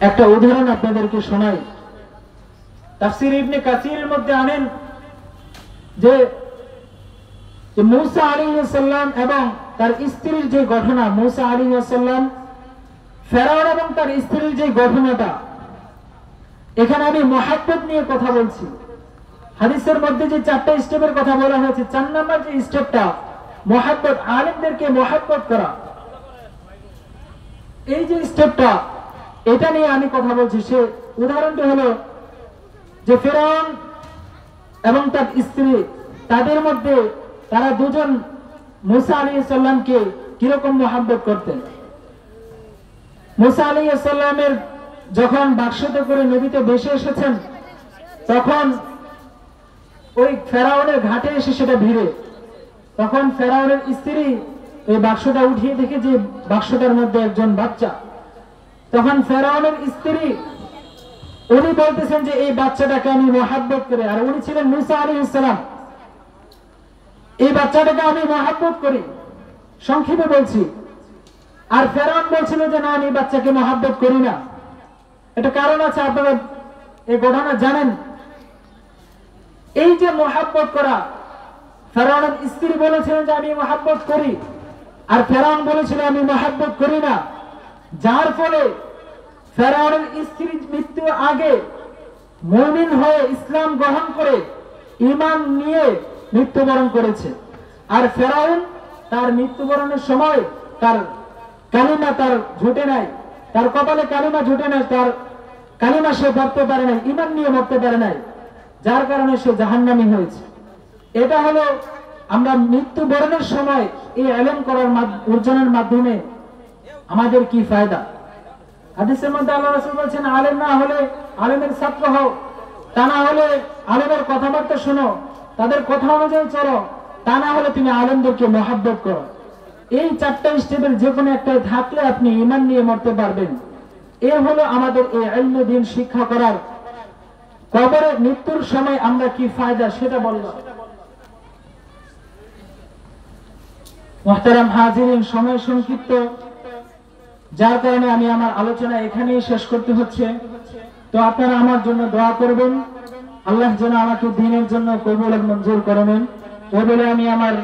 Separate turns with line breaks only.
একটা উদাহরণ আপনাদেরকে শোনাই। তাফসীর ইবনে কাসিরের মধ্যে আনেন যে মূসা আলাইহিস সালাম এবং তার স্ত্রীর যে ঘটনা, মূসা আলাইহিস সালাম ফেরাউন এবং তার স্ত্রীর যে ঘটনাটা, এখানে আমি মুহাব্বত নিয়ে কথা বলছি। হাদিসের মধ্যে যে 4টা স্টেপের কথা বলা হয়েছে, 4 নম্বর যে স্টেপটা মুহাব্বত, আলেমদেরকে মুহাব্বত করা, এই যে স্টেপটা, এটা নিয়ে আমি কথা বলছি। সে উদাহরণটি হলো যে ফেরাউন এবং তার স্ত্রী, তাদের মধ্যে তারা দুজন মূসা আলাইহিস সালামকে কিরকম মুহাব্বত করতেন। মূসা আলাইহিস সালামের যখন বাক্সতে করে নদীতে ভেসে এসেছেন, তখন ওই ফেরাউনের ঘাটে এসে সেটা ভিড়ে, তখন ফেরাউনের স্ত্রী এই বাক্সটা উঠিয়ে দেখে যে বাক্সটার মধ্যে একজন বাচ্চা। তখন ফেরাউনের স্ত্রী উনি বলতেছেন যে এই বাচ্চাটাকে আমি মুহাব্বত করি, আর উনি ছিলেন মূসা আলাইহিস সালাম, এই বাচ্চাটাকে আমি মুহাব্বত করি, সংক্ষেপে বলছি। আর ফেরাউন বলছিল যে না, আমি বাচ্চাকে মুহাব্বত করি না। এটা কারণ আছে, আপনারা এই ঘটনা জানেন। এই যে মুহাব্বত করা, ফেরাউনের স্ত্রী বলেছিলেন যে আমি মুহাব্বত করি, আর ফেরাউন বলেছিল আমি মুহাব্বত করি না, যার ফলে ফেরাউনের স্ত্রী মৃত্যুর আগে মুমিন হয়ে ইসলাম গ্রহণ করে ঈমান নিয়ে মৃত্যুবরণ করেছে। আর ফেরাউন তার মৃত্যুবরণের সময় তার কালিমা তার ঝুটে নাই, তার কপালে কালিমা ঝুটে নাই, তার কালিমা সে ধরতে পারে নাই, ঈমান নিয়ে মরতে পারে নাই, যার কারণে সে জাহান্নামী হয়েছে। এটা হলো আমরা মৃত্যুবরণের সময় এই ইলম করার অর্জনের মাধ্যমে আমাদের কি ফায়দা। হাদিসের মধ্যে আল্লাহ রাসূল বলেছেন, আলেম না হলে আলেমের ছাত্র হও, তা না হলে আলেমের কথাবার্তা শোনো, তাদের কথা অনুযায়ী চলো, তা না হলে তুমি আলেমদেরকে মুহাব্বত করো। এই 4টা স্টেপের যে কোনো একটাই থাকলে আপনি ঈমান নিয়ে মরতে পারবেন। এ হলো আমাদের এই ইলম দ্বীন শিক্ষা করার। কবরে মৃত্যুর সময় আমরা কি ফায়দা সেটা বললাম। মুহতারাম হাজিরিন, সময় সংক্ষিপ্ত, যার কারণে আমি আমার আলোচনা এখানেই শেষ করতে হচ্ছে। তো আপনারা আমার জন্য দোয়া করবেন, আল্লাহ যেন আমাকে দ্বীনের জন্য কবুল ও মঞ্জুর করেন। এই বলে আমি আমার